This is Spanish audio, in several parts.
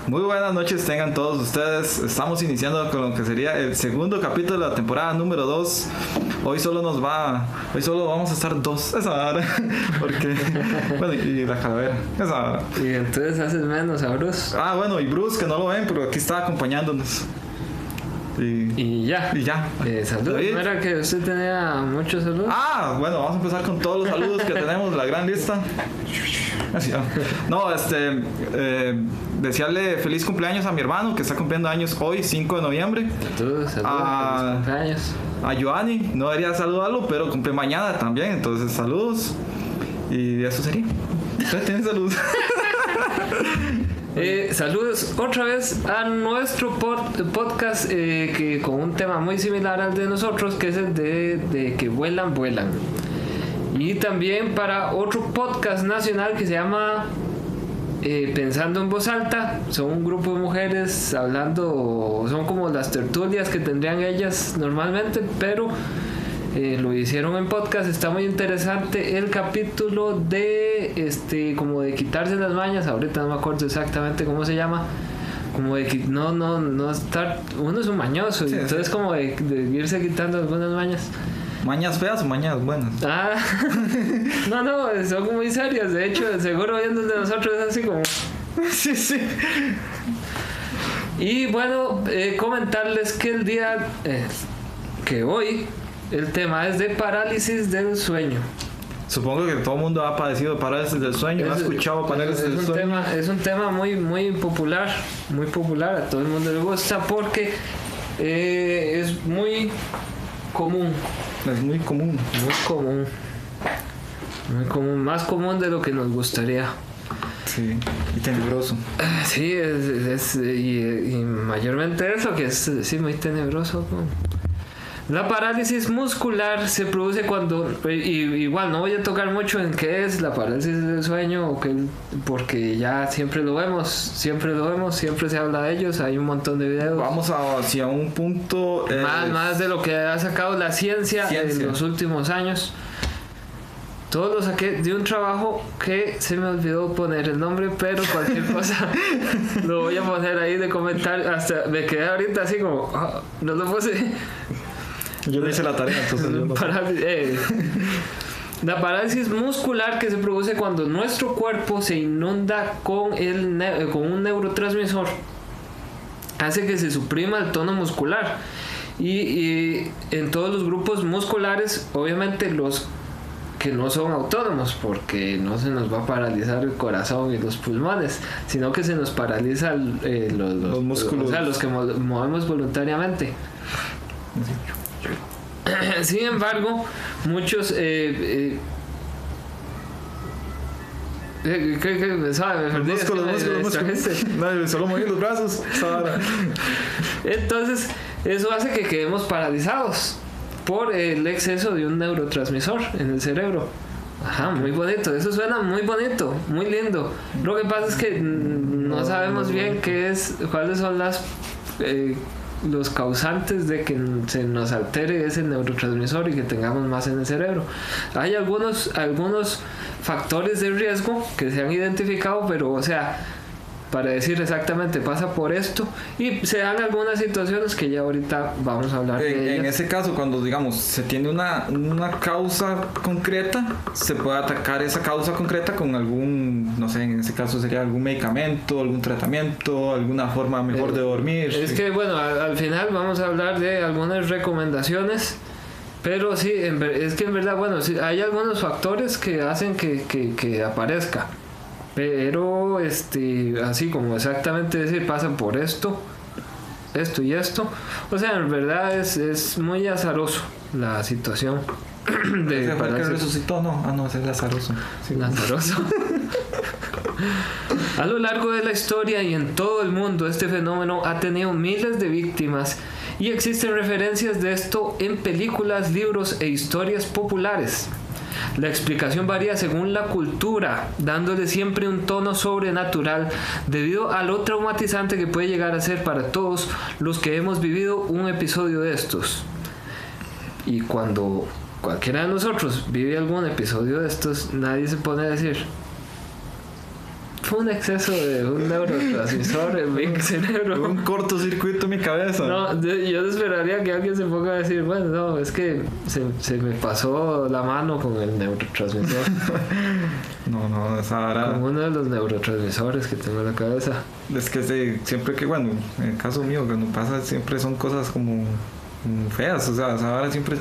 Muy buenas noches tengan todos ustedes. Estamos iniciando con lo que sería el segundo capítulo de la temporada número 2. Hoy solo vamos a estar dos esa hora. Porque, bueno, y la calavera esa hora. Y entonces haces menos a Bruce. Ah, bueno, y Bruce, que no lo ven, pero aquí está acompañándonos. Y ya. Saludos. David. ¿No era que usted tenía muchos saludos? Ah, bueno, vamos a empezar con todos los saludos que tenemos, la gran lista. Así, no, desearle feliz cumpleaños a mi hermano que está cumpliendo años hoy, 5 de noviembre. Saludos, feliz cumpleaños. A Joanny, no debería saludarlo, pero cumple mañana también, entonces saludos. Y eso sería. ¿Ustedes tienen saludos? Saludos otra vez a nuestro podcast que con un tema muy similar al de nosotros, que es el de que vuelan. Y también para otro podcast nacional que se llama Pensando en Voz Alta. Son un grupo de mujeres hablando, son como las tertulias que tendrían ellas normalmente, pero lo hicieron en podcast. Está muy interesante el capítulo de como de quitarse las mañas. Ahorita no me acuerdo exactamente cómo se llama. Como de que no estar, uno es un mañoso, sí, entonces sí. Como de irse quitando algunas mañas. ¿Mañas feas o mañas buenas? Ah, no, son muy serias. De hecho, seguro viendo de nosotros es así como... Sí. Y bueno, comentarles que el día... que hoy el tema es de parálisis del sueño. Supongo que todo el mundo ha padecido parálisis del sueño. ¿No ha escuchado parálisis del sueño? Es un tema muy popular. Muy popular. A todo el mundo le gusta porque es muy común. Es muy común. Más común de lo que nos gustaría. Sí, y tenebroso. Sí, y mayormente eso, que es muy tenebroso. La parálisis muscular se produce cuando, igual no voy a tocar mucho en qué es la parálisis del sueño, porque ya siempre lo vemos, siempre se habla de ellos, hay un montón de videos. Vamos hacia un punto... Más de lo que ha sacado la ciencia en los últimos años. Todo lo saqué de un trabajo que se me olvidó poner el nombre, pero cualquier cosa lo voy a poner ahí de comentar. Hasta me quedé ahorita así como, no lo puse. Yo no hice la tarea, entonces yo no La parálisis muscular que se produce cuando nuestro cuerpo se inunda con un neurotransmisor hace que se suprima el tono muscular y en todos los grupos musculares, obviamente los que no son autónomos, porque no se nos va a paralizar el corazón y los pulmones, sino que se nos paraliza los músculos, o sea, los que movemos voluntariamente. Sin embargo, muchos músculos. Nadie, solo moví los brazos. Entonces, eso hace que quedemos paralizados por el exceso de un neurotransmisor en el cerebro. Ajá, muy bonito, eso suena muy bonito, muy lindo. Lo que pasa es que no sabemos bien cuáles son los causantes de que se nos altere ese neurotransmisor y que tengamos más en el cerebro. Hay algunos factores de riesgo que se han identificado, pero o sea, para decir exactamente pasa por esto, y se dan algunas situaciones que ya ahorita vamos a hablar de ellas. En ese caso, cuando digamos se tiene una causa concreta, se puede atacar esa causa concreta con algún, no sé, en ese caso sería algún medicamento, algún tratamiento, alguna forma mejor de dormir. Es que bueno, al final vamos a hablar de algunas recomendaciones, pero sí, es que en verdad, bueno, sí, hay algunos factores que hacen que aparezca. Pero así como exactamente decir pasan por esto y esto, o sea, en verdad es muy azaroso la situación de ¿Ese fue el que resucitó? No, ese es azaroso. Sí. Azaroso. A lo largo de la historia y en todo el mundo, este fenómeno ha tenido miles de víctimas y existen referencias de esto en películas, libros e historias populares. La explicación varía según la cultura, dándole siempre un tono sobrenatural debido a lo traumatizante que puede llegar a ser para todos los que hemos vivido un episodio de estos. Y cuando cualquiera de nosotros vive algún episodio de estos, nadie se pone a decir fue un exceso de un neurotransmisor en mi cerebro. Un cortocircuito en mi cabeza. No, yo esperaría que alguien se ponga a decir, bueno, no, es que se me pasó la mano con el neurotransmisor. No, esa vara. Con uno de los neurotransmisores que tengo en la cabeza. Es que siempre que, bueno, en el caso mío, cuando pasa, siempre son cosas como feas. O sea, esa vara siempre.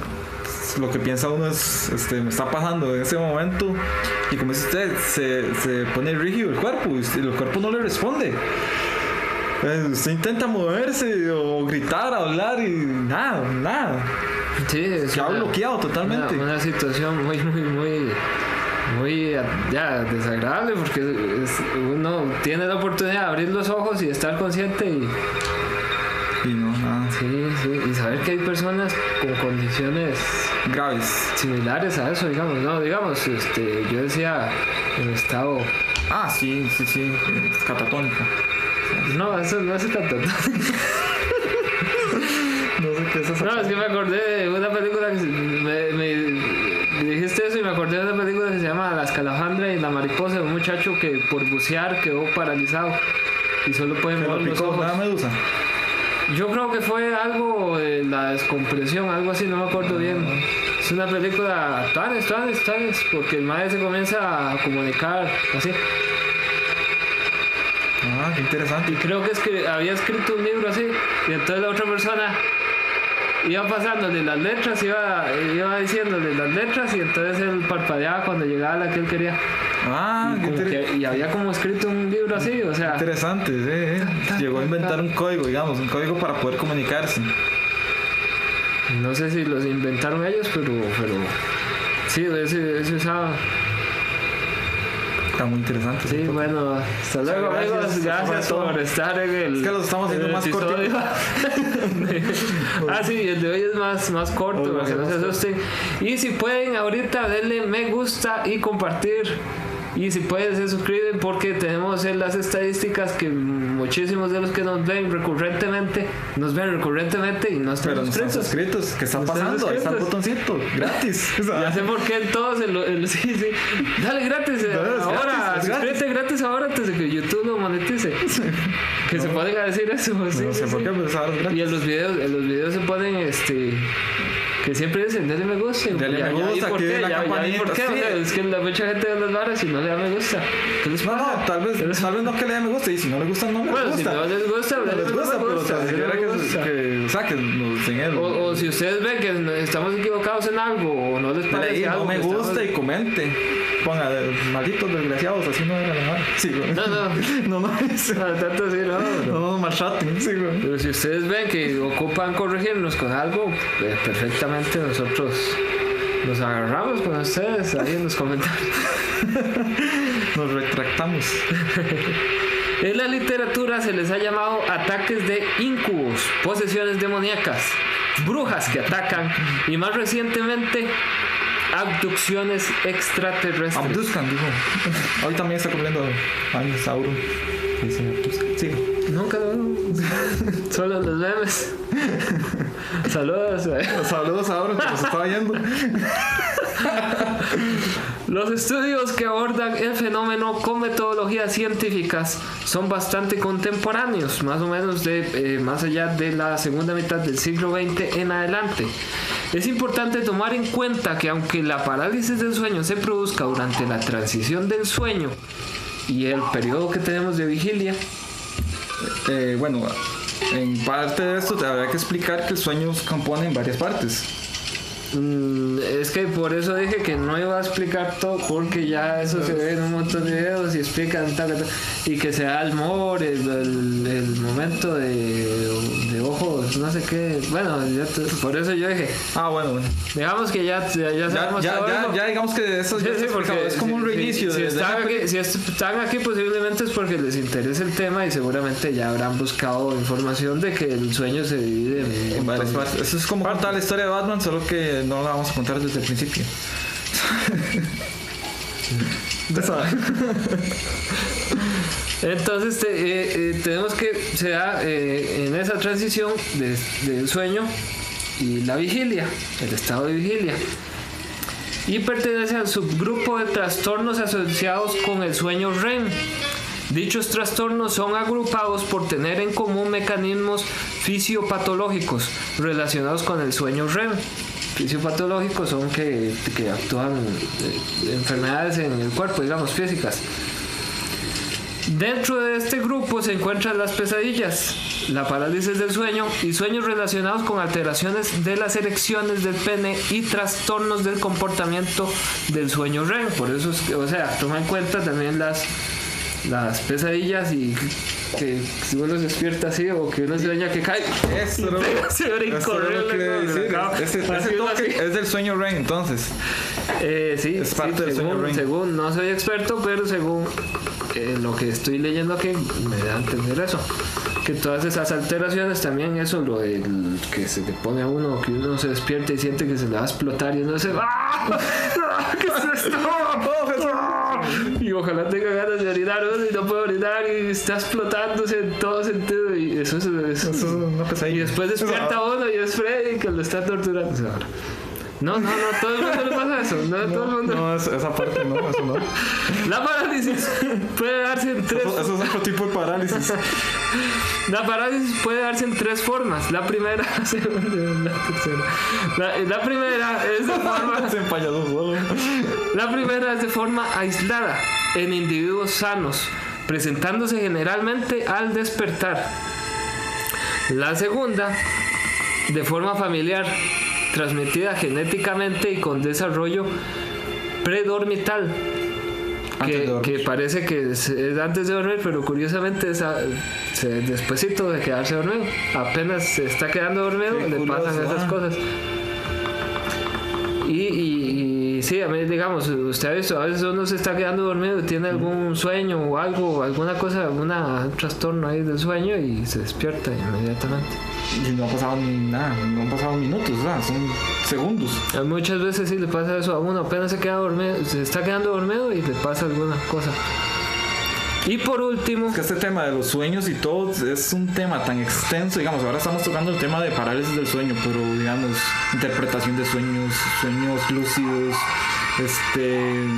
Lo que piensa uno es, me está pasando en ese momento. Y como dice usted, se pone rígido el cuerpo y el cuerpo no le responde. Usted intenta moverse o gritar, hablar y nada. Sí, es se ha bloqueado totalmente. Una situación muy ya desagradable, porque uno tiene la oportunidad de abrir los ojos y estar consciente y no, nada. Sí, y saber que hay personas con condiciones graves similares a eso, digamos, no, digamos, yo decía en estado... sí, catatónico. No, eso no es catatónico. No sé qué es eso. No, es que me acordé de una película que me dijiste eso y me acordé de una película que se llama La escalafandra y la mariposa, de un muchacho que por bucear quedó paralizado y solo puede mover los ojos. ¿Una medusa? Yo creo que fue algo de la descompresión, algo así, no me acuerdo bien. Es una película tanes, porque el maestro se comienza a comunicar así. Qué interesante. Y creo que es que había escrito un libro así, y entonces la otra persona iba pasándole las letras, iba diciéndole las letras, y entonces él parpadeaba cuando llegaba a la que él quería. Y había como escrito un libro así, o sea... Interesante, sí. Llegó a inventar un código, digamos, un código para poder comunicarse. No sé si los inventaron ellos, pero sí, ese usaba. Está muy interesante. Sí, bueno, hasta luego, amigos. Gracias por estar en el... Es que los estamos haciendo más cortos. Sí, el de hoy es más corto, para que no se asusten. Y si pueden, ahorita denle me gusta y compartir. Y si pueden, se suscriben, porque tenemos en las estadísticas que muchísimos de los que nos ven recurrentemente y no están suscritos. ¿Qué está pasando? Ahí está el botoncito, gratis. Ya sé por qué en todos sí. Dale gratis ahora, suscríbete gratis ahora antes de que YouTube lo monetice. Que se ponen a decir eso. No sé por qué, pero sabes gratis. Y en los videos se ponen que siempre dicen dale me gusta. Dale me gusta, ¿por qué? ¿Por qué? Sí. Es que mucha gente de las varas y no le da me gusta. ¿Qué les pasa? No, tal vez no que le dé me gusta, y si no le gusta, no le gusta. Si no les gusta, pero que nos den o si ustedes ven que estamos equivocados en algo o no les parece algo, no me gusta y comente. Ponga, malditos desgraciados, así no era la madre. Sí, güey. No, tanto así, no maltraten, sí, güey. Pero si ustedes ven que ocupan corregirnos con algo, perfectamente nosotros nos agarramos con ustedes ahí en los comentarios. Nos retractamos. En la literatura se les ha llamado ataques de incubos, posesiones demoníacas, brujas que atacan y más recientemente abducciones extraterrestres. Abduzcan, dijo. Hoy también está cumpliendo años Sauron. Sí. Nunca lo veo. Solo los memes. Saludos. Saludos a Sauron, que nos estaba yendo. Los estudios que abordan el fenómeno con metodologías científicas son bastante contemporáneos, más o menos más allá de la segunda mitad del siglo XX en adelante. Es importante tomar en cuenta que aunque la parálisis del sueño se produzca durante la transición del sueño y el periodo que tenemos de vigilia, bueno, en parte de esto te habría que explicar que el sueño se compone en varias partes. Es que por eso dije que no iba a explicar todo, porque ya eso se ve en un montón de videos y explican tal, y que se da el more, el momento de ojos, no sé qué. Bueno, por eso yo dije. Bueno. Digamos que ya sabemos todo. Ya digamos que eso porque es como un reinicio. Si están aquí, posiblemente es porque les interesa el tema y seguramente ya habrán buscado información de que el sueño se divide en varias partes. Eso es como contar la historia de Batman, solo que no la vamos a contar desde el principio. Entonces tenemos que se da en esa transición del sueño y la vigilia, el estado de vigilia, y pertenece al subgrupo de trastornos asociados con el sueño REM, Dichos trastornos son agrupados por tener en común mecanismos fisiopatológicos relacionados con el sueño REM. Fisiopatológicos son que actúan enfermedades en el cuerpo, digamos, físicas. Dentro de este grupo se encuentran las pesadillas, la parálisis del sueño y sueños relacionados con alteraciones de las erecciones del pene y trastornos del comportamiento del sueño REM. Por eso, toma en cuenta también las pesadillas y que si uno se despierta así o que uno sueña que cae. Eso se ve incorrible. Ese toque es del sueño REM, entonces. Sí, es parte del sueño REM. Según, no soy experto, pero según lo que estoy leyendo aquí me da a entender eso, que todas esas alteraciones también, eso, lo del que se le pone a uno, que uno se despierta y siente que se le va a explotar y uno se ¡ah! ¿Qué es esto? Y ojalá tenga ganas de orinar y no puede orinar y está explotándose en todo sentido y eso es una pesadilla. Y después despierta uno y es Freddy que lo está torturando. No, todo el mundo le pasa eso. Todo el mundo. No, esa parte no, eso no. La parálisis puede darse en tres. Eso es otro tipo de parálisis. La parálisis puede darse en tres formas. La primera, la primera es de forma. La primera es de forma aislada en individuos sanos, presentándose generalmente al despertar. La segunda, de forma familiar, transmitida genéticamente y con desarrollo predormital, que parece que es antes de dormir, pero curiosamente es despuesito de quedarse dormido. Apenas se está quedando dormido, le pasan esas cosas. Y sí, a mí, digamos, usted ha visto, a veces uno se está quedando dormido y tiene algún sueño o algo, alguna cosa, algún trastorno ahí del sueño y se despierta inmediatamente. Y no ha pasado ni nada, no han pasado minutos, son segundos. Muchas veces sí le pasa eso a uno, apenas se está quedando dormido y le pasa alguna cosa. Y por último, es que este tema de los sueños y todo es un tema tan extenso, digamos, ahora estamos tocando el tema de parálisis del sueño, pero digamos, interpretación de sueños lúcidos,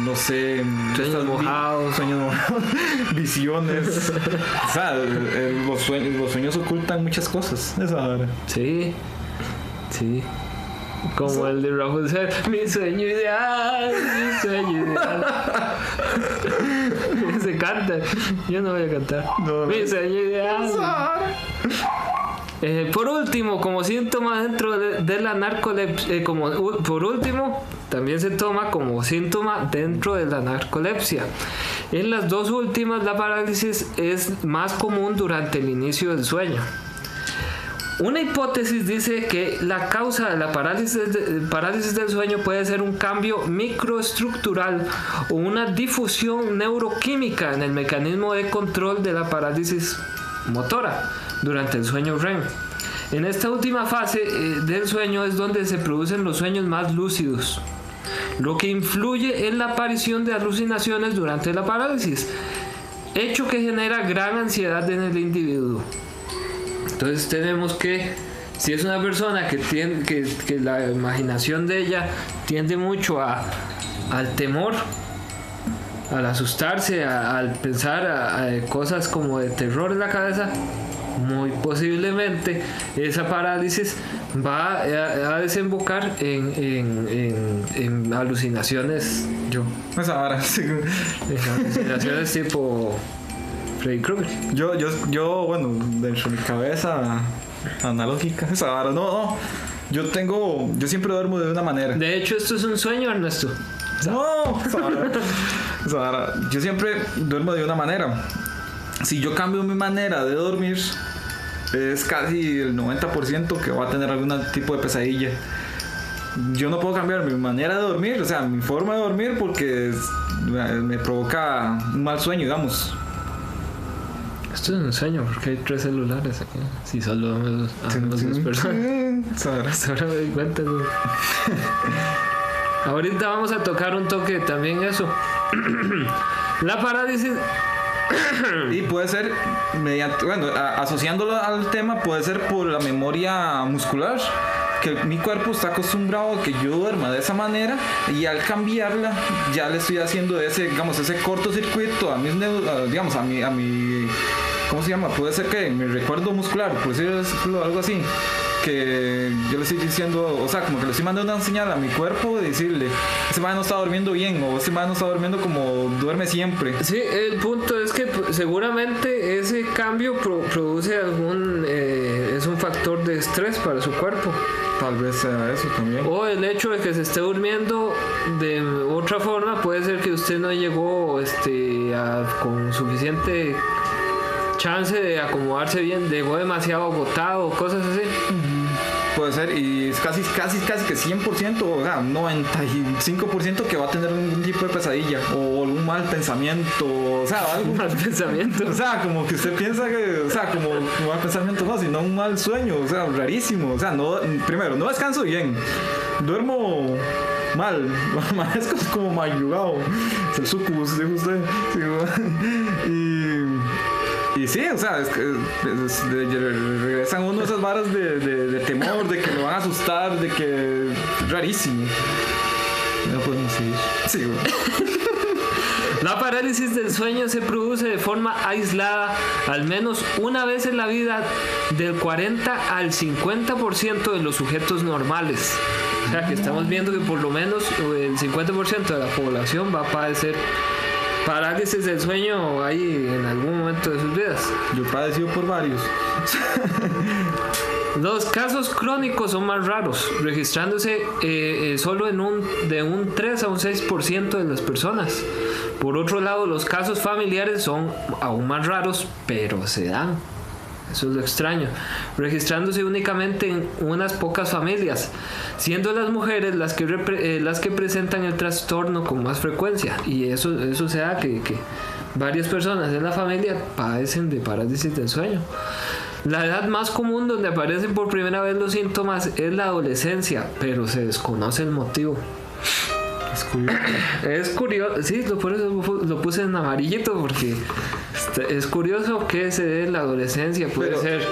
no sé, sueños mojados, visiones. O sea, los sueños ocultan muchas cosas. Sí. Como el de Rapunzel, mi sueño ideal. Se canta. Yo no voy a cantar. Mi sueño ideal. Por último, como síntoma dentro de la narcolepsia, por último, también se toma como síntoma dentro de la narcolepsia. En las dos últimas, la parálisis es más común durante el inicio del sueño. Una hipótesis dice que la causa de la parálisis del sueño puede ser un cambio microestructural o una difusión neuroquímica en el mecanismo de control de la parálisis motora durante el sueño REM. En esta última fase del sueño es donde se producen los sueños más lúcidos, lo que influye en la aparición de alucinaciones durante la parálisis, hecho que genera gran ansiedad en el individuo. Entonces tenemos que, si es una persona que la imaginación de ella tiende mucho al temor, al asustarse, al pensar a cosas como de terror en la cabeza, muy posiblemente esa parálisis va a desembocar en alucinaciones. Alucinaciones tipo Freddy Krueger. Yo, bueno, dentro de mi cabeza analógica, yo siempre duermo de una manera. De hecho, esto es un sueño, Ernesto. Yo siempre duermo de una manera. Si yo cambio mi manera de dormir, es casi el 90% que va a tener algún tipo de pesadilla. Yo no puedo cambiar mi manera de dormir, o sea, mi forma de dormir, porque me provoca un mal sueño, digamos. Esto es un sueño porque hay 3 celulares aquí. Si solo vemos dos personas. Ahora me di cuenta, güey. Ahorita vamos a tocar un toque también eso. La parálisis. Y puede ser mediante, asociándolo al tema, puede ser por la memoria muscular. que mi cuerpo está acostumbrado a que yo duerma de esa manera y al cambiarla ya le estoy haciendo ese cortocircuito a mis digamos a mi ¿cómo se llama? Puede ser que mi recuerdo muscular, por decirlo algo así, que yo le estoy diciendo, o sea, como que le estoy mandando una señal a mi cuerpo de decirle, ese man no está durmiendo bien, o ese man no está durmiendo como duerme siempre. Sí, el punto es que seguramente ese cambio produce es un factor de estrés para su cuerpo. Tal vez sea eso también. O el hecho de que se esté durmiendo de otra forma, puede ser que usted no llegó con suficiente chance de acomodarse bien, llegó demasiado agotado, cosas así. Puede ser, y es casi que 100%, o sea, 95% que va a tener un tipo de pesadilla o algún mal pensamiento, o sea, algo. Mal pensamiento. O sea, como que usted piensa que, o sea, como mal pensamiento no, sino un mal sueño, o sea, rarísimo. O sea, primero, no descanso bien, duermo mal, amanezco como mayugado, es el sucubus, dijo usted. Y sí, o sea, regresan uno de esas varas de temor, de que lo van a asustar, de que es rarísimo. No podemos seguir. Sí, bueno. La parálisis del sueño se produce de forma aislada al menos una vez en la vida del 40 al 50% de los sujetos normales. O sea que estamos viendo que por lo menos el 50% de la población va a padecer parálisis del sueño ahí en algún momento de sus vidas. Yo he padecido por varios. Los casos crónicos son más raros, registrándose solo de un 3 a un 6% de las personas. Por otro lado, los casos familiares son aún más raros, pero se dan. Eso es lo extraño, registrándose únicamente en unas pocas familias, siendo las mujeres las que presentan el trastorno con más frecuencia. Y eso se da que varias personas en la familia padecen de parálisis del sueño. La edad más común donde aparecen por primera vez los síntomas es la adolescencia, pero se desconoce el motivo. Es curioso. Es curioso, sí, por eso lo puse en amarillito, porque es curioso que se dé en la adolescencia. Puede ser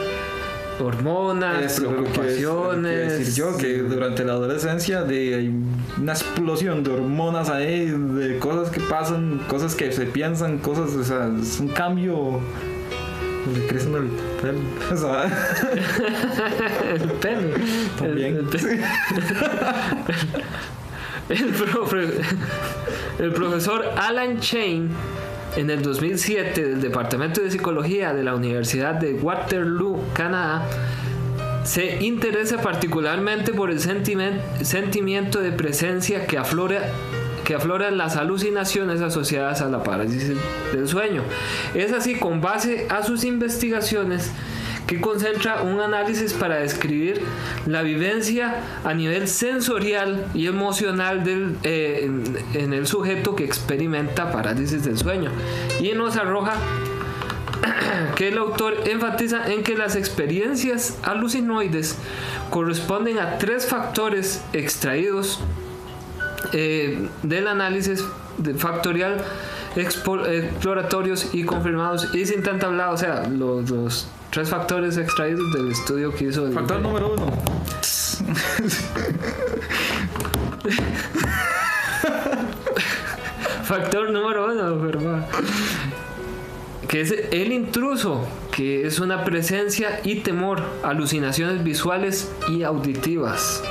hormonas, preocupaciones. Decir yo que durante la adolescencia hay una explosión de hormonas ahí, de cosas que pasan, cosas que se piensan, cosas, o sea, es un cambio. Le crecen el pelo. O sea, el pelo. También. El pelo. El profesor Alan Chain, en el 2007, del Departamento de Psicología de la Universidad de Waterloo, Canadá, se interesa particularmente por el sentimiento de presencia que aflora en las alucinaciones asociadas a la parálisis del sueño. Es así, con base a sus investigaciones, que concentra un análisis para describir la vivencia a nivel sensorial y emocional en el sujeto que experimenta parálisis del sueño, y nos arroja que el autor enfatiza en que las experiencias alucinoides corresponden a 3 factores extraídos del análisis factorial, exploratorios y confirmados y sin tanta hablada. O sea, los 3 factores extraídos del estudio que hizo. Factor número 1. Factor número 1, ¿verdad? Que es el intruso, que es una presencia y temor, alucinaciones visuales y auditivas.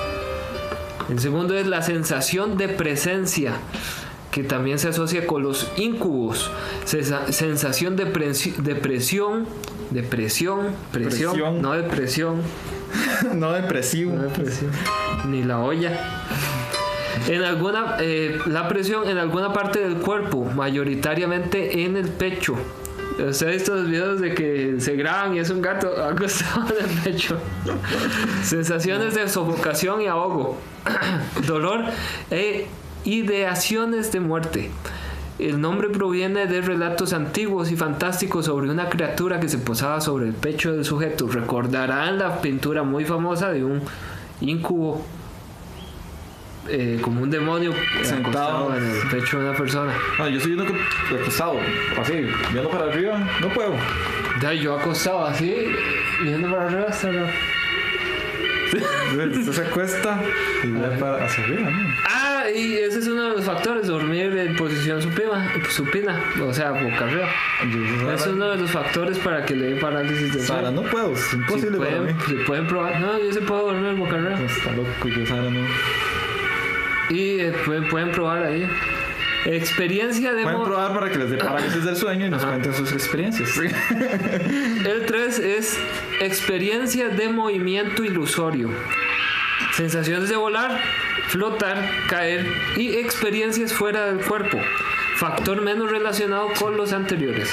El segundo es la sensación de presencia, que también se asocia con los incubos, sensación de presión, no depresión, no depresivo, ni la olla. La presión en alguna parte del cuerpo, mayoritariamente en el pecho. ¿Usted ha visto los videos de que se graban y es un gato acostado en el pecho? Sensaciones de sofocación y ahogo, dolor e ideaciones de muerte. El nombre proviene de relatos antiguos y fantásticos sobre una criatura que se posaba sobre el pecho del sujeto. Recordarán la pintura muy famosa de un íncubo, como un demonio sentado en el pecho de una persona. No, yo estoy viendo acostado, así, viendo para arriba, no puedo. Ya, yo acostado así, viendo para arriba hasta Usted se acuesta y ve para hacia arriba, ¿no? Ah, y ese es uno de los factores, dormir en posición supina, o sea, boca arriba. Es uno de los factores para que le dé parálisis del sueño. Sara, no puedo, es imposible para mí. Si pueden probar, no, yo sí puedo dormir boca arriba. Está loco, yo Sara no. Y pueden probar ahí. Experiencia de... Pueden probar para que les dé parálisis del sueño y nos cuenten sus experiencias. El 3 es experiencia de movimiento ilusorio. Sensaciones de volar, flotar, caer y experiencias fuera del cuerpo. Factor menos relacionado con los anteriores.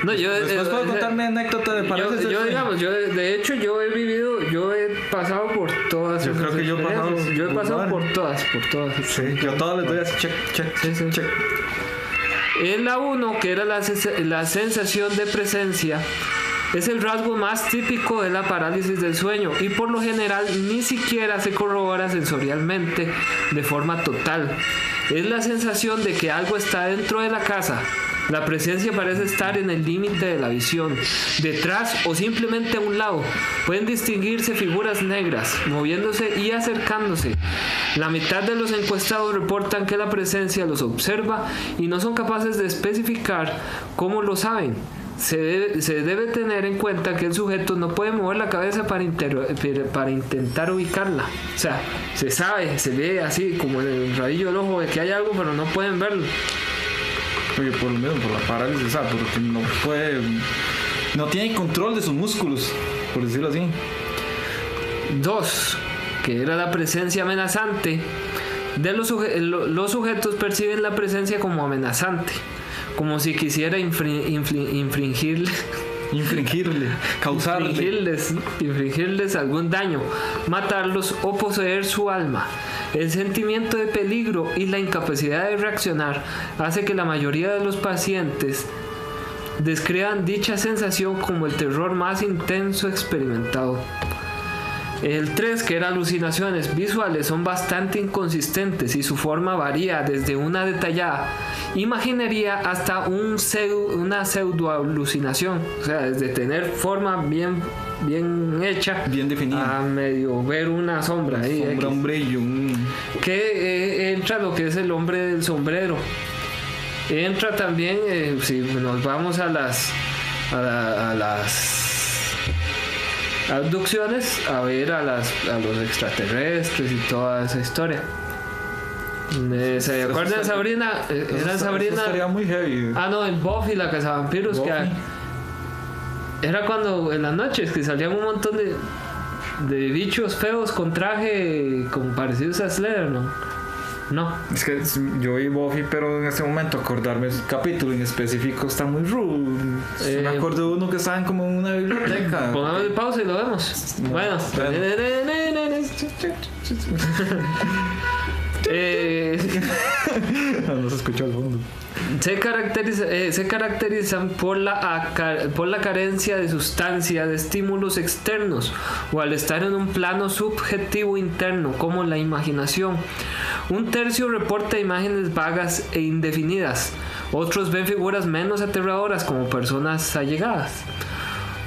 No, yo después puedo contar mi anécdota de parálisis del sueño. Digamos, de hecho yo he pasado por todas. Yo creo que yo he pasado por todas. Sí, yo a todas les doy así check. En la 1, que era la sensación de presencia, es el rasgo más típico de la parálisis del sueño y por lo general ni siquiera se corrobora sensorialmente de forma total. Es la sensación de que algo está dentro de la casa. La presencia parece estar en el límite de la visión, detrás o simplemente a un lado. Pueden distinguirse figuras negras, moviéndose y acercándose. La mitad de los encuestados reportan que la presencia los observa y no son capaces de especificar cómo lo saben. Se debe tener en cuenta que el sujeto no puede mover la cabeza para intentar ubicarla. O sea, se sabe, se ve así como en el rabillo del ojo de que hay algo, pero no pueden verlo. Oye, por lo menos por la parálisis, ¿sabes? Porque no tiene control de sus músculos, por decirlo así. 2, que era la presencia amenazante. Los sujetos perciben la presencia como amenazante, como si quisiera infringirles algún daño, matarlos o poseer su alma. El sentimiento de peligro y la incapacidad de reaccionar hace que la mayoría de los pacientes describan dicha sensación como el terror más intenso experimentado. El 3, que era alucinaciones visuales, son bastante inconsistentes y su forma varía desde una detallada imaginería hasta una pseudo alucinación, o sea, desde tener forma bien hecha, bien definida, a medio ver una sombra ahí, un brillo, que entra lo que es el hombre del sombrero. Entra también, si nos vamos a las abducciones, a ver a los extraterrestres y toda esa historia. ¿Se acuerdan de Sabrina? Era Sabrina. Eso estaría muy heavy. Ah, no, en Buffy la cazavampiros, que era cuando en las noches que salían un montón de bichos feos con traje como parecidos a Slender, ¿no? Es que yo vi Buffy, pero en este momento acordarme del capítulo en específico está muy rudo. Me acuerdo de uno que estaban como en una biblioteca. Pongamos pausa y lo vemos. Bueno. No se escuchó al fondo. Se caracterizan por la carencia de sustancia, de estímulos externos o al estar en un plano subjetivo interno como la imaginación. Un tercio reporta imágenes vagas e indefinidas. Otros ven figuras menos aterradoras como personas allegadas.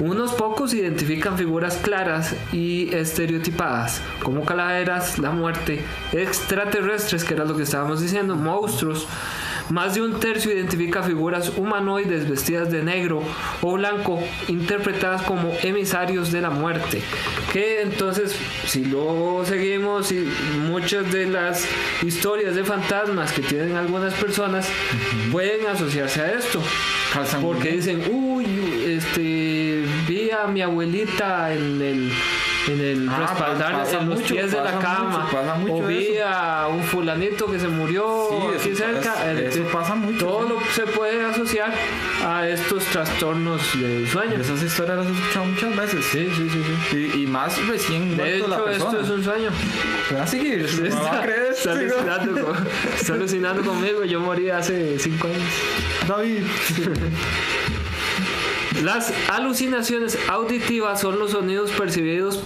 Unos pocos identifican figuras claras y estereotipadas, como calaveras, la muerte, extraterrestres, que era lo que estábamos diciendo, monstruos. Más de un tercio identifica figuras humanoides vestidas de negro o blanco, interpretadas como emisarios de la muerte. Que entonces, si lo seguimos, y muchas de las historias de fantasmas que tienen algunas personas pueden asociarse a esto. Porque dicen, vi a mi abuelita en el respaldar en los pies de la cama, o vi a un fulanito que se murió aquí cerca. Eso pasa mucho. Todo se puede asociar a estos trastornos del sueño. Esas historias las he escuchado muchas veces. Sí. Y más recién muerto la persona. Esto es un sueño. ¿Vas a seguir? Está alucinando conmigo. Yo morí hace 5 años. David. Las alucinaciones auditivas son los sonidos percibidos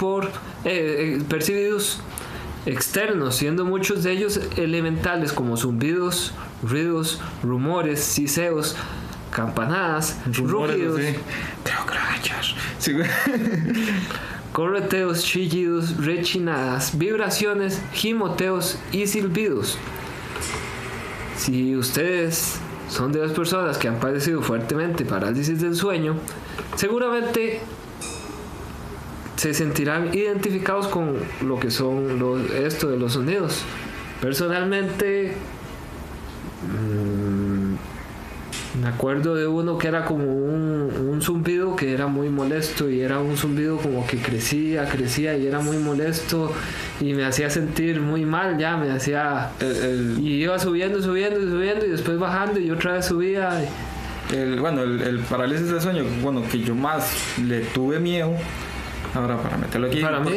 externos, siendo muchos de ellos elementales como zumbidos, ruidos, rumores, siseos, campanadas, rugidos. Sí. correteos, chillidos, rechinadas, vibraciones, gimoteos y silbidos. Si ustedes son de las personas que han padecido fuertemente parálisis del sueño, seguramente se sentirán identificados con lo que son esto de los sonidos. Personalmente, me acuerdo de uno que era como un zumbido que era muy molesto, y era un zumbido como que crecía y era muy molesto y me hacía sentir muy mal, ya me hacía... y iba subiendo y después bajando y otra vez subía. El parálisis del sueño, que yo más le tuve miedo. Ahora, para meterlo aquí. Para mí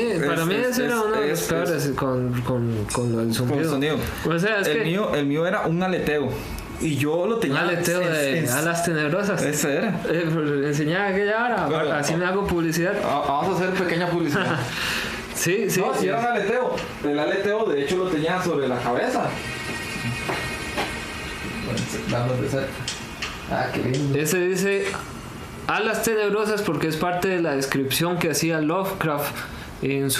ese era uno de los peores con lo del zumbido. Con el sonido. O sea, el mío era un aleteo. Y yo lo tenía. Un aleteo de alas tenebrosas. Ese era. Le enseñaba aquella hora. Bueno, así me hago publicidad. Vamos a hacer pequeña publicidad. Sí. No, sí era un aleteo. El aleteo, de hecho, lo tenía sobre la cabeza. Vamos de cerca. Qué lindo. Ese dice alas tenebrosas porque es parte de la descripción que hacía Lovecraft en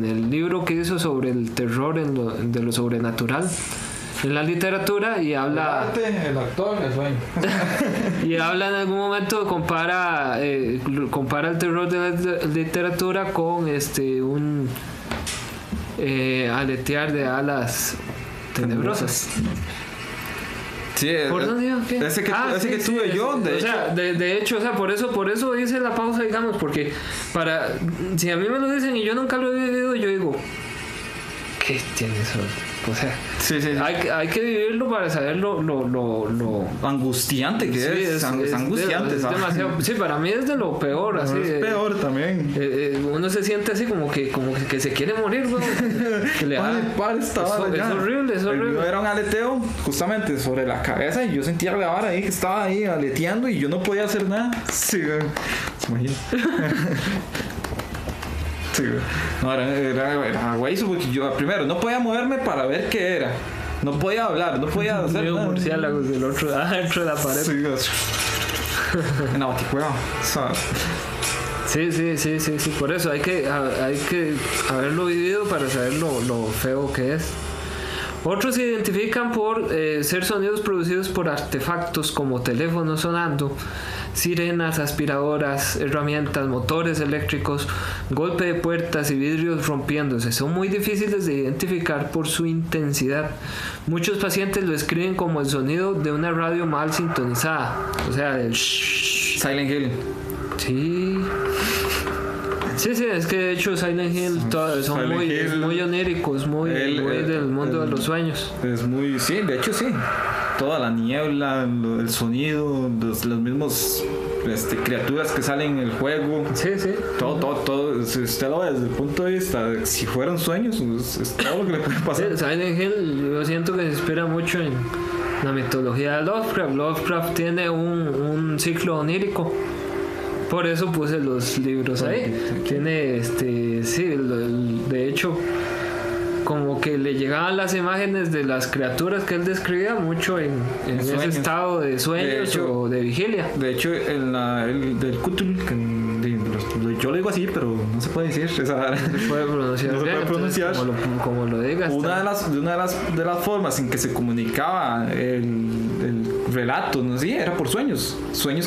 el libro que hizo sobre el terror de lo sobrenatural en la literatura, y habla el actor, el sueño. y habla en algún momento, compara el terror de la literatura con un aletear de alas tenebrosas. Sí, ¿Por dónde iba? ese que tuve yo, de hecho. De hecho, por eso hice la pausa, digamos, porque si a mí me lo dicen y yo nunca lo he vivido, yo digo, ¿qué tiene eso? O sea, sí. Hay que vivirlo para saber lo angustiante que es angustiante. Es demasiado. Sí, para mí es de lo peor. Así, es peor también. Uno se siente así como que se quiere morir, güey. Es horrible. El mío era un aleteo justamente sobre la cabeza, y yo sentía la vara ahí que estaba ahí aleteando y yo no podía hacer nada. Sí, ¿se imagina? Sí, no, era güey, porque yo primero no podía moverme para ver qué era, no podía hablar, no podía hacer nada. Murciélagos del otro dentro de la pared. Sí, en la baticueva. Sí, por eso hay que haberlo vivido para saber lo feo que es. Otros se identifican por ser sonidos producidos por artefactos como teléfonos sonando, sirenas, aspiradoras, herramientas, motores eléctricos, golpe de puertas y vidrios rompiéndose. Son muy difíciles de identificar por su intensidad. Muchos pacientes lo describen como el sonido de una radio mal sintonizada, o sea, el Silent Hill. Sí, es que de hecho Silent Hill son muy oníricos, muy del mundo de los sueños. Es muy, sí, de hecho sí. Toda la niebla, el sonido, los mismos criaturas que salen en el juego. Sí. Todo. Si usted lo ve desde el punto de vista de si fueron sueños, es todo lo que le puede pasar. Sí, Silent Hill, yo siento que se inspira mucho en la mitología de Lovecraft. Lovecraft tiene un ciclo onírico. Por eso puse los libros ahí. Tiene de hecho, como que le llegaban las imágenes de las criaturas que él describía mucho en ese estado de sueños o de vigilia. De hecho, el del Cthulhu, yo lo digo así, pero no se puede decir. No se puede pronunciar. Como lo digas. Una de las formas en que se comunicaba el relato, ¿no? Sí, era por sueños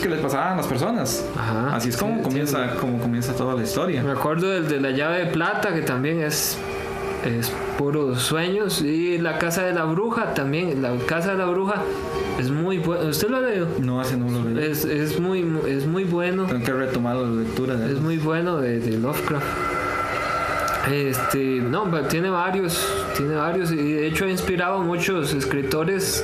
que les pasaban a las personas. Ajá, así es como comienza toda la historia. Me acuerdo del de la llave de plata, que también es puros sueños, y la casa de la bruja también. La casa de la bruja es muy bueno. ¿Usted lo ha leído? No, ese no lo leí. Es muy bueno. Tengo que retomar la lectura de es muy bueno de Lovecraft. Tiene varios, y de hecho ha inspirado a muchos escritores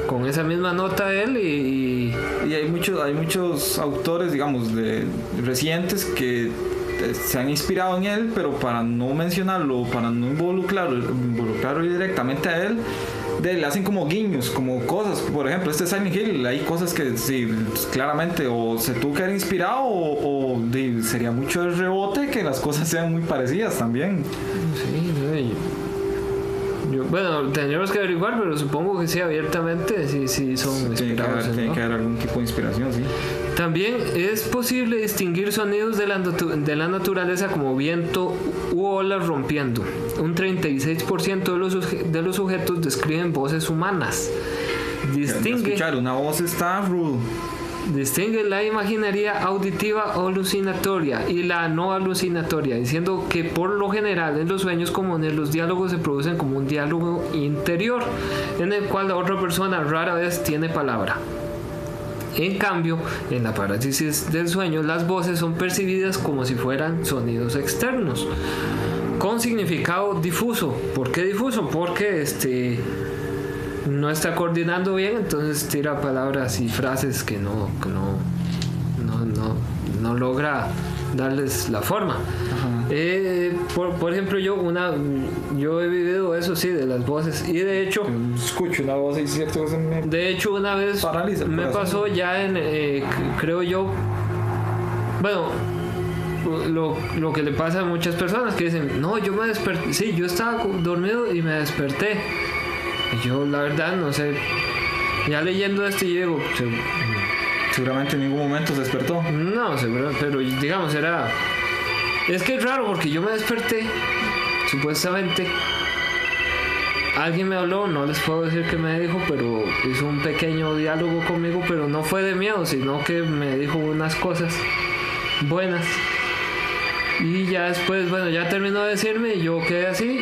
con esa misma nota de él, y hay muchos autores, digamos, recientes que se han inspirado en él, pero para no mencionarlo, para no involucrarlo directamente a él, le hacen como guiños, como cosas. Por ejemplo, Silent Hill, hay cosas que sí, claramente o se tuvo que haber inspirado o sería mucho el rebote que las cosas sean muy parecidas también. Sí. Bueno, tendríamos que averiguar, pero supongo que sí, abiertamente sí son inspirados. Tiene que haber algún tipo de inspiración, sí. También es posible distinguir sonidos de la naturaleza como viento u olas rompiendo. Un 36% de los sujetos describen voces humanas. Escuchar una voz está rudo. Distingue la imaginería auditiva o alucinatoria y la no alucinatoria, diciendo que por lo general en los sueños comunes los diálogos se producen como un diálogo interior en el cual la otra persona rara vez tiene palabra. En cambio, en la parálisis del sueño, las voces son percibidas como si fueran sonidos externos, con significado difuso. ¿Por qué difuso? Porque no está coordinando bien, entonces tira palabras y frases que no logra darles la forma. Por ejemplo, yo he vivido eso, sí, de las voces, y de hecho escucho una voz y cierto que de hecho una vez me pasó ya creo yo, bueno, lo que le pasa a muchas personas que dicen, no, yo me desperté, sí, yo estaba dormido y me desperté, y yo la verdad no sé, ya leyendo esto y digo, seguramente en ningún momento se despertó. No, seguro, pero digamos es que es raro porque yo me desperté, supuestamente alguien me habló, no les puedo decir qué me dijo, pero hizo un pequeño diálogo conmigo, pero no fue de miedo, sino que me dijo unas cosas buenas, y ya después, bueno, ya terminó de decirme y yo quedé así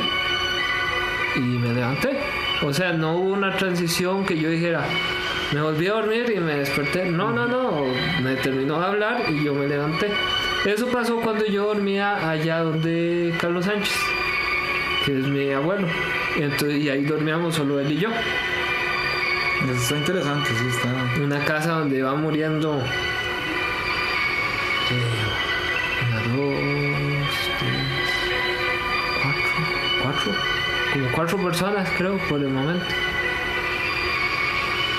y me levanté. O sea, no hubo una transición que yo dijera, me volví a dormir y me desperté. No, me terminó de hablar y yo me levanté. Eso pasó cuando yo dormía allá donde Carlos Sánchez, que es mi abuelo. Y ahí dormíamos solo él y yo. Eso está interesante, sí está. Una casa donde va muriendo 1, 2, 3, 4, como 4 personas creo por el momento.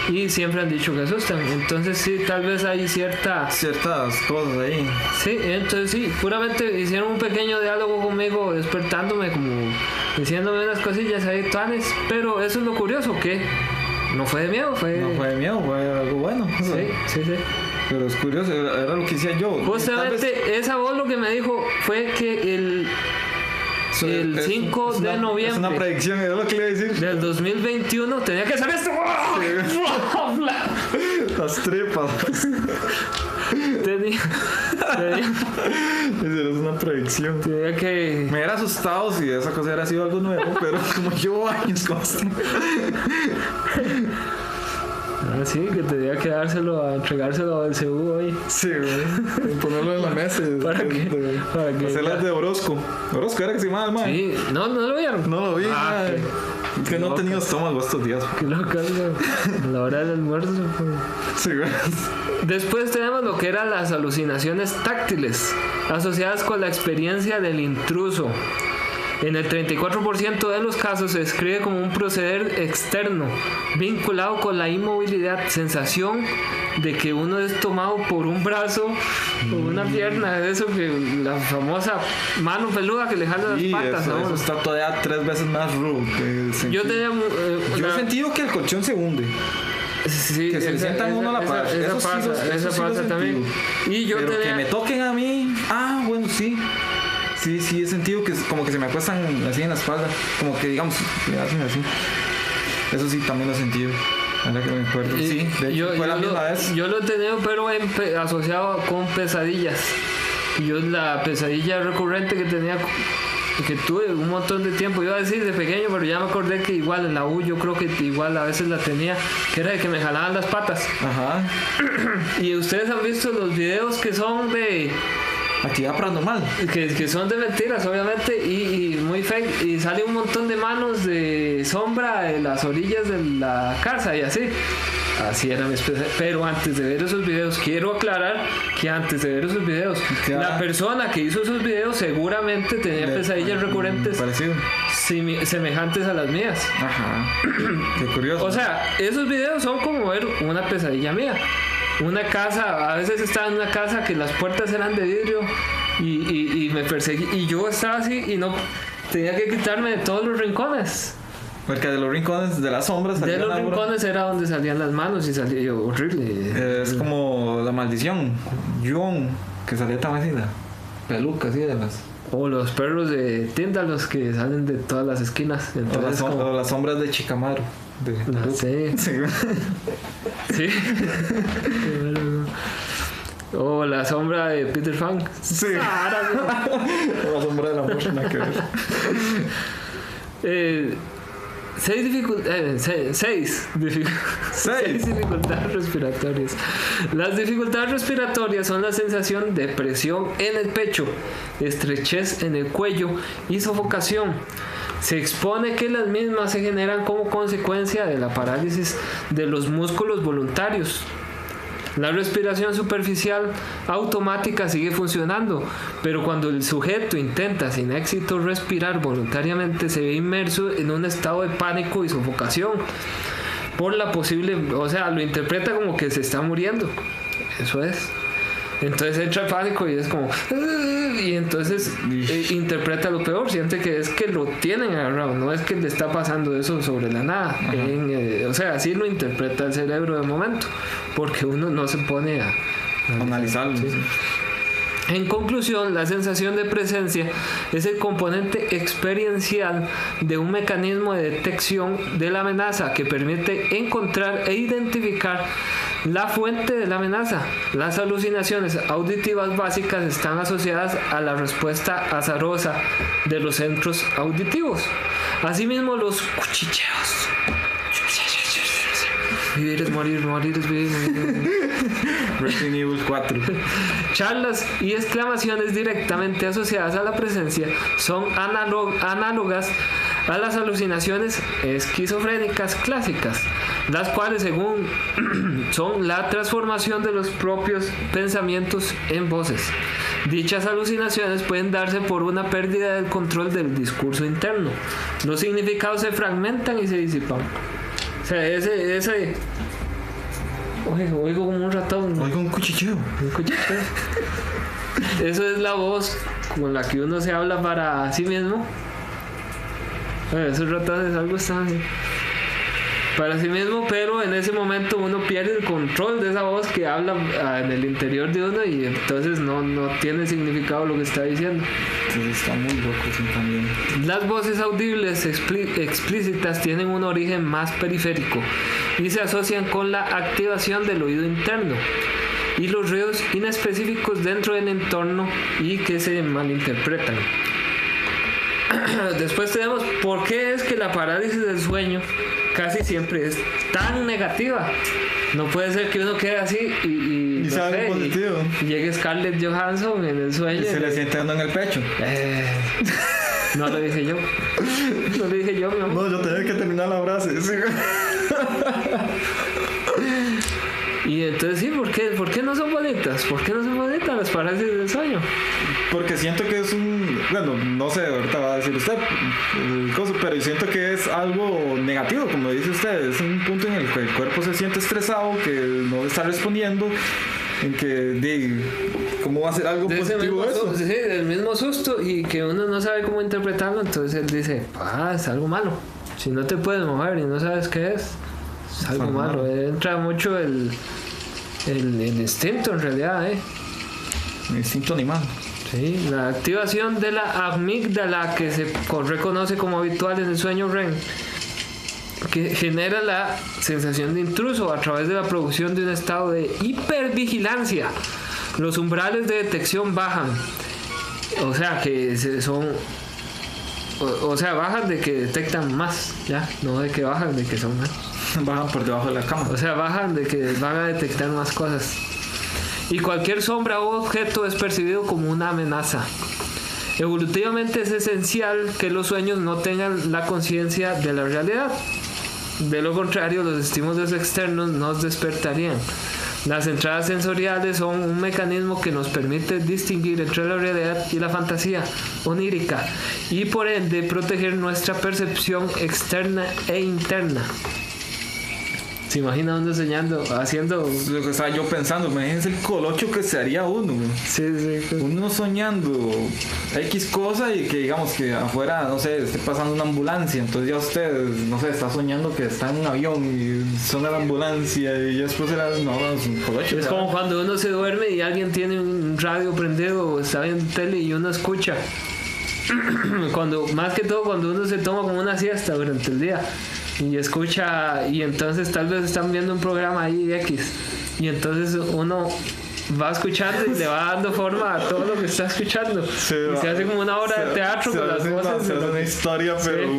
Y siempre han dicho que asustan. Entonces sí, tal vez hay ciertas cosas ahí. Sí, entonces sí, puramente hicieron un pequeño diálogo conmigo, despertándome, como diciéndome unas cosillas ahí, tanes. Pero eso es lo curioso, que no fue de miedo, fue algo bueno. Sí. Pero es curioso, era lo que decía yo. Justamente esa voz lo que me dijo fue que el 5 de noviembre. Es una predicción, es lo que le iba a decir. Del 2021 tenía que ser esto. Las tripas. Esa es una predicción. Tenía que. Me hubiera asustado si esa cosa hubiera sido algo nuevo, pero como llevo años con esto. Sí, que tenía que entregárselo al CU hoy. Sí, güey. Ponerlo en la mesa. ¿Para qué? Hacerlas de Orozco. Orozco era que se llamaba el man. Sí, no lo vieron. No lo vi. Es que no he tenido estómago estos días. Qué loca, a la hora del almuerzo. Sí, güey. Después tenemos lo que eran las alucinaciones táctiles, asociadas con la experiencia del intruso. En el 34% de los casos se describe como un proceder externo, vinculado con la inmovilidad, sensación de que uno es tomado por un brazo o una pierna, eso que la famosa mano peluda que le jala las patas. Eso está todavía 3 veces más rudo. Yo he sentido que el colchón se hunde. Sí, que se le sienta a uno la paz. Esa pasa también. Pero que me toquen a mí, bueno, sí. Sí, he sentido que como que se me acuestan así en la espalda, como que digamos, me hacen así. Eso sí, también lo he sentido. Ahora que me acuerdo. Sí, de hecho, fue la misma vez. Yo lo he tenido, pero asociado con pesadillas. La pesadilla recurrente que tuve un montón de tiempo, iba a decir de pequeño, pero ya me acordé que igual en la U yo creo que igual a veces la tenía, que era de que me jalaban las patas. Ajá. Y ustedes han visto los videos que son de actividad paranormal, que son de mentiras obviamente y muy fake, y sale un montón de manos de sombra de las orillas de la casa y así era mi especie. Pero antes de ver esos videos, quiero aclarar que antes de ver esos videos, la persona que hizo esos videos seguramente tenía pesadillas recurrentes semejantes a las mías. Ajá. Qué curioso. O sea, esos videos son como ver una pesadilla mía. Una casa, a veces estaba en una casa que las puertas eran de vidrio y me perseguí, y yo estaba así y no tenía que quitarme de todos los rincones. Porque de los rincones de las sombras de los rincones era donde salían las manos y salía horrible. Es como la maldición. John, que salía tan así, la peluca así de las. O los perros de Tíndalos que salen de todas las esquinas. Entonces, o las sombras de Chicamaro. Sí. Sí. O la sombra de Peter Funk. Sí. O la sombra de la muerte, nada que ver. 6 dificultades respiratorias. Las dificultades respiratorias son la sensación de presión en el pecho, estrechez en el cuello y sofocación. Se expone que las mismas se generan como consecuencia de la parálisis de los músculos voluntarios. La respiración superficial automática sigue funcionando, pero cuando el sujeto intenta sin éxito respirar voluntariamente, se ve inmerso en un estado de pánico y sofocación por la posible, o sea, lo interpreta como que se está muriendo. Eso es. Entonces entra el pánico y es como y entonces interpreta lo peor, siente que es que lo tienen agarrado, no es que le está pasando eso sobre la nada. O sea, así lo interpreta el cerebro de momento, porque uno no se pone a analizarlo. Sí. En conclusión, la sensación de presencia es el componente experiencial de un mecanismo de detección de la amenaza que permite encontrar e identificar la fuente de la amenaza. Las alucinaciones auditivas básicas están asociadas a la respuesta azarosa de los centros auditivos. Asimismo, los cuchicheos. Vivir es morir, morir es vivir. Resident Evil 4. Charlas y exclamaciones directamente asociadas a la presencia son análogas a las alucinaciones esquizofrénicas clásicas, las cuales según son la transformación de los propios pensamientos en voces. Dichas alucinaciones pueden darse por una pérdida del control del discurso interno. Los significados se fragmentan y se disipan. O sea, ese oigo como un ratón, ¿no? Oigo un cuchicheo. Eso es la voz con la que uno se habla para sí mismo. Esos ratones algo están así para sí mismo, pero en ese momento uno pierde el control de esa voz que habla en el interior de uno y entonces no tiene significado lo que está diciendo. Entonces está muy loco también. Las voces audibles explícitas tienen un origen más periférico y se asocian con la activación del oído interno y los ruidos inespecíficos dentro del entorno y que se malinterpretan. Después tenemos por qué es que la parálisis del sueño casi siempre es tan negativa. No puede ser que uno quede así y sabe positivo. Y llegue Scarlett Johansson en el sueño y se le siente uno en el pecho. No lo dije yo. No lo dije yo, mi amor. No, yo tenía que terminar la frase. Sí. Y entonces sí, ¿por qué no son bonitas? ¿Por qué no son bonitas las parálisis del sueño? Porque siento que es bueno, no sé, ahorita va a decir usted el coso, pero yo siento que es algo negativo, como dice usted, es un punto en el que el cuerpo se siente estresado, que no está respondiendo, en que ¿cómo va a ser algo positivo eso? Sí, del mismo susto y que uno no sabe cómo interpretarlo, entonces él dice, es algo malo. Si no te puedes mover y no sabes qué es algo malo. Entra mucho el instinto en realidad, El instinto animal. Sí, la activación de la amígdala, que se reconoce como habitual en el sueño REM, que genera la sensación de intruso a través de la producción de un estado de hipervigilancia. Los umbrales de detección bajan, o sea que bajan de que detectan más, ya, no de que bajan de que son más. Bajan por debajo de la cama. O sea, bajan de que van a detectar más cosas. Y cualquier sombra o objeto es percibido como una amenaza. Evolutivamente es esencial que los sueños no tengan la conciencia de la realidad. De lo contrario, los estímulos externos nos despertarían. Las entradas sensoriales son un mecanismo que nos permite distinguir entre la realidad y la fantasía onírica y por ende proteger nuestra percepción externa e interna. ¿Se imagina uno soñando, haciendo? Lo que estaba yo pensando, imagínense el colocho que se haría uno. Sí. Uno soñando X cosa y que digamos que afuera, no sé, esté pasando una ambulancia. Entonces ya usted, no sé, está soñando que está en un avión y suena la ambulancia y ya después era, no, es un colocho. Es como cuando uno se duerme y alguien tiene un radio prendido o está viendo tele y uno escucha. Más que todo cuando uno se toma como una siesta durante el día y escucha, y entonces tal vez están viendo un programa ahí X y entonces uno va escuchando y le va dando forma a todo lo que está escuchando y se hace como una obra de teatro con las voces. Se hace una historia, pero...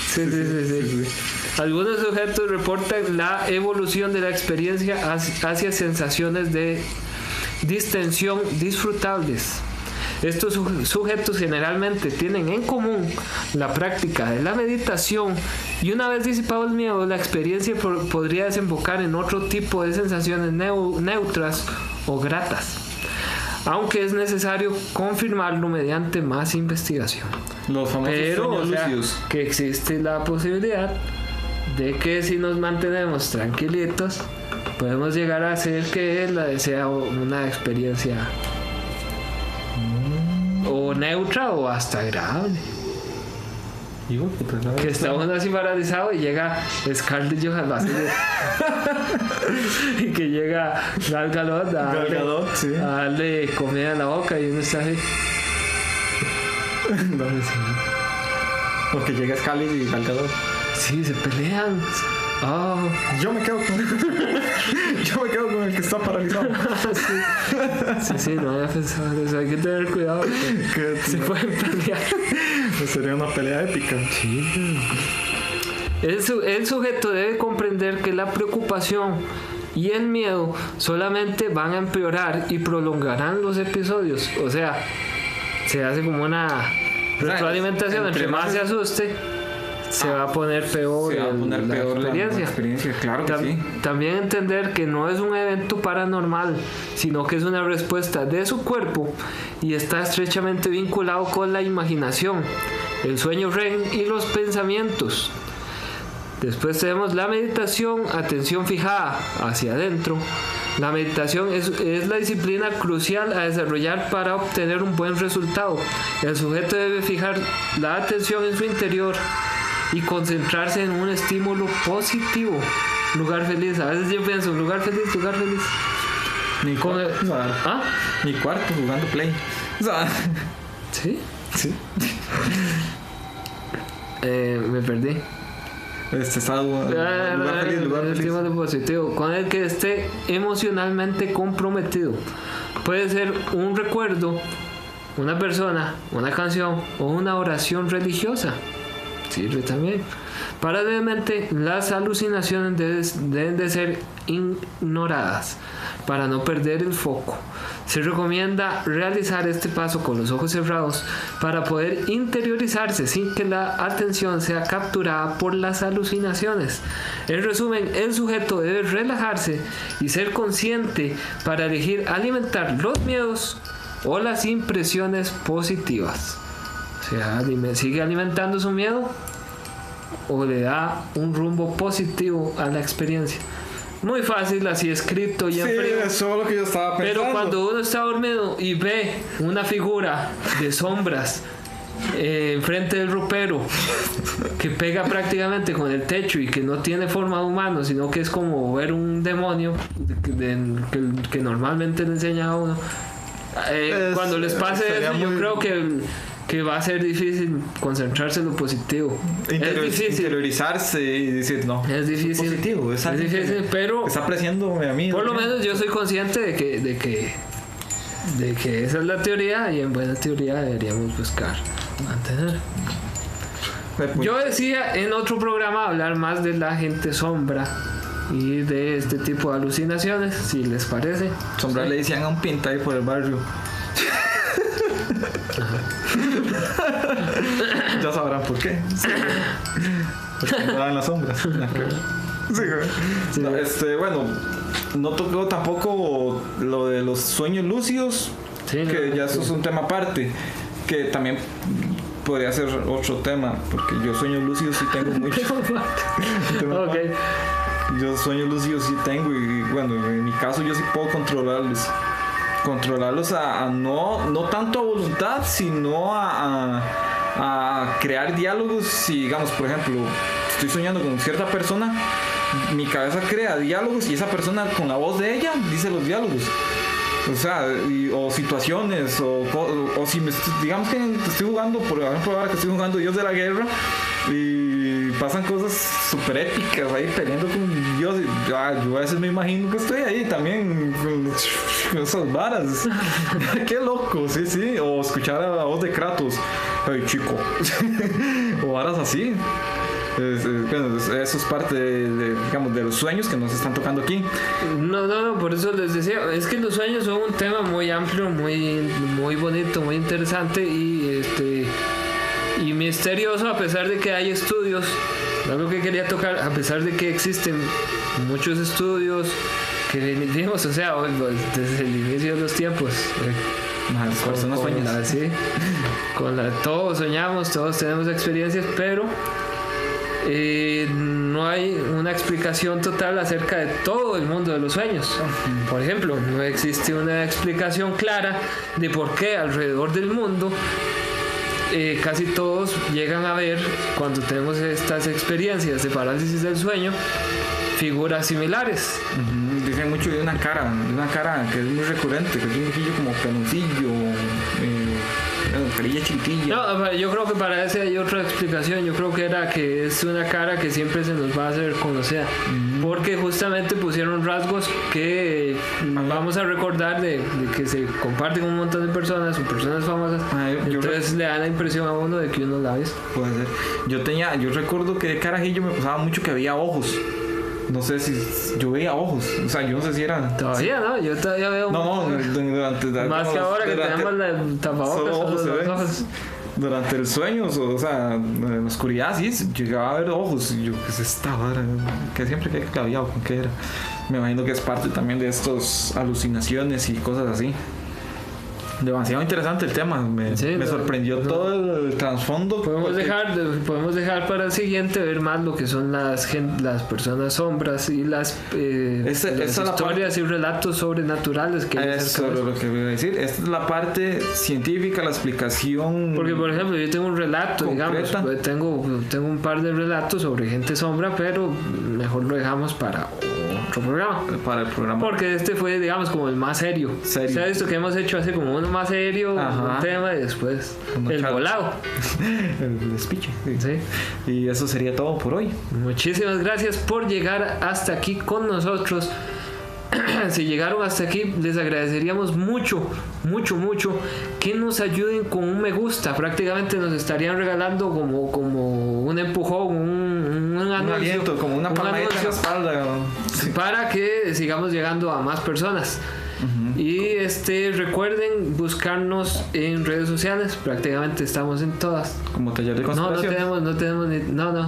Sí. Algunos sujetos reportan la evolución de la experiencia hacia sensaciones de distensión disfrutables. Estos sujetos generalmente tienen en común la práctica de la meditación y una vez disipado el miedo, la experiencia podría desembocar en otro tipo de sensaciones neutras o gratas, aunque es necesario confirmarlo mediante más investigación. Los famosos sueños lúcidos. Que existe la posibilidad de que si nos mantenemos tranquilitos podemos llegar a hacer que sea una experiencia o neutra o hasta agradable. Que está uno así paralizado y llega Scarlett Johansson y que llega Gal Gadot a darle comida en la boca y uno está así. Porque llega Scarlett y Gal Gadot. Sí, se pelean. Yo me quedo con el que está paralizado. Sí, no había pensado en eso. Hay que tener cuidado que se pueden pelear. Sería una pelea épica. Sí. El sujeto debe comprender que la preocupación y el miedo solamente van a empeorar y prolongarán los episodios. O sea, se hace como una retroalimentación. Entre más se asuste, se va a poner peor la experiencia. Claro que sí. También entender que no es un evento paranormal, sino que es una respuesta de su cuerpo y está estrechamente vinculado con la imaginación, el sueño REM y los pensamientos. Después tenemos la meditación, atención fijada hacia adentro. La meditación es la disciplina crucial a desarrollar para obtener un buen resultado. El sujeto debe fijar la atención en su interior y concentrarse en un estímulo positivo. Lugar feliz. A veces yo pienso, lugar feliz. Mi cuarto jugando Play. ¿Sí? Sí. Me perdí. Lugar feliz. Estímulo positivo. Con el que esté emocionalmente comprometido. Puede ser un recuerdo, una persona, una canción o una oración religiosa. Sirve también. Paralelamente, las alucinaciones deben de ser ignoradas para no perder el foco. Se recomienda realizar este paso con los ojos cerrados para poder interiorizarse sin que la atención sea capturada por las alucinaciones. En resumen, el sujeto debe relajarse y ser consciente para elegir alimentar los miedos o las impresiones positivas. O sea, sigue alimentando su miedo o le da un rumbo positivo a la experiencia. Muy fácil, así escrito y en frío. Eso es lo que yo estaba pensando. Pero cuando uno está dormido y ve una figura de sombras enfrente del ropero que pega prácticamente con el techo y que no tiene forma de humano, sino que es como ver un demonio que normalmente le enseña a uno. Cuando les pase eso, yo creo que va a ser difícil concentrarse en lo positivo. Es difícil interiorizarse y decir no. Es difícil. Positivo, es difícil, pero está apreciando a mí. Por lo menos yo soy consciente de que esa es la teoría y en buena teoría deberíamos buscar mantener. Yo decía en otro programa hablar más de la gente sombra y de este tipo de alucinaciones, si les parece. Sombra le decían a un pinta ahí por el barrio. Ya sabrán por qué. Porque andaban en las sombras. Sí, no, bueno, no tocó tampoco lo de los sueños lúcidos, que no, ya eso es un tema aparte, que también podría ser otro tema, porque yo sueños lúcidos sí tengo mucho. Okay. Yo sueños lúcidos sí tengo y bueno, en mi caso yo sí puedo controlarlos a no tanto a voluntad, sino a crear diálogos. Si digamos, por ejemplo, estoy soñando con cierta persona, mi cabeza crea diálogos y esa persona con la voz de ella dice los diálogos. O sea, o situaciones, o si digamos que estoy jugando, por ejemplo, ahora que estoy jugando Dios de la Guerra y pasan cosas súper épicas ahí peleando con Dios. Yo a veces me imagino que estoy ahí también con esas varas. Qué loco, sí. O escuchar a la voz de Kratos, hey chico, o varas así. Bueno, eso es parte digamos, de los sueños que nos están tocando aquí. No, por eso les decía, es que los sueños son un tema muy amplio, muy bonito, muy interesante y misterioso, a pesar de que hay estudios. Algo que quería tocar, a pesar de que existen muchos estudios que vimos, o sea, desde el inicio de los tiempos. Las personas sueñan. Sí, todos soñamos, todos tenemos experiencias, pero no hay una explicación total acerca de todo el mundo de los sueños. Por ejemplo, no existe una explicación clara de por qué alrededor del mundo casi todos llegan a ver, cuando tenemos estas experiencias de parálisis del sueño, figuras similares. Dicen mucho de una cara que es muy recurrente, que es un ojillo como peloncillo, carilla chiquitilla. No, yo creo que para ese hay otra explicación. Yo creo que es una cara que siempre se nos va a hacer conocida, porque justamente pusieron rasgos que vamos a recordar de que se comparten con un montón de personas o personas famosas. Entonces le da la impresión a uno de que uno la ve. Puede ser. Yo recuerdo que de carajillo me pasaba mucho que había ojos. No sé si yo veía ojos, o sea, yo no sé si era... Todavía no, yo todavía veo... No, durante... Más que ahora que tenemos el tapabocas, solo los ojos. Durante el sueño, o sea, en la oscuridad, sí, llegaba a ver ojos. Y yo, ¿qué es esta vara? Que siempre que claviado, ¿con qué era? Me imagino que es parte también de estas alucinaciones y cosas así. Demasiado interesante el tema, me sorprendió todo el trasfondo. Podemos dejar para el siguiente ver más lo que son las personas sombras y las historias y relatos sobrenaturales que hay. Eso es lo que voy a decir. Esta es la parte científica, la explicación. Porque por ejemplo yo tengo un relato, concreta. Digamos, tengo un par de relatos sobre gente sombra, pero mejor lo dejamos para otro programa. Para el programa. Porque este fue, digamos, como el más serio. O sea, esto que hemos hecho hace como uno más serio, un tema, y después el volado. El despiche. Sí. Y eso sería todo por hoy. Muchísimas gracias por llegar hasta aquí con nosotros. Si llegaron hasta aquí, les agradeceríamos mucho que nos ayuden con un me gusta. Prácticamente nos estarían regalando como un empujón, un aliento, como una palmadita en la espalda, para que sigamos llegando a más personas. Y recuerden buscarnos en redes sociales. Prácticamente estamos en todas. Como Taller de Conspiración. No tenemos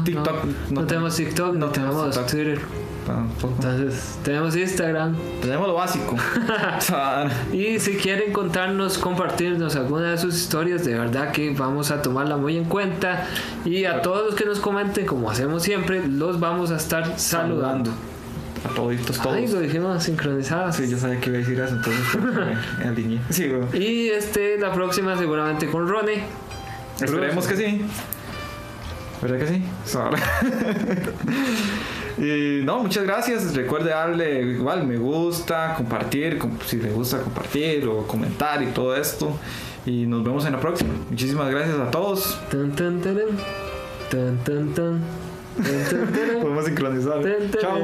TikTok. No tenemos TikTok, no tenemos Twitter. Tampoco. Entonces tenemos Instagram, tenemos lo básico. Y si quieren compartirnos alguna de sus historias, de verdad que vamos a tomarla muy en cuenta. Y a todos los que nos comenten, como hacemos siempre, los vamos a estar saludando. A toditos todos. Ay, lo dijimos sincronizados. Sí, yo sabía que iba a decir eso, entonces me alineé. Sí, bueno. Y la próxima seguramente con Ronnie. Esperemos que sí. ¿Verdad que sí? Y no, muchas gracias. Recuerde darle igual me gusta, compartir, si le gusta compartir o comentar y todo esto. Y nos vemos en la próxima. Muchísimas gracias a todos. Podemos sincronizar. Chao.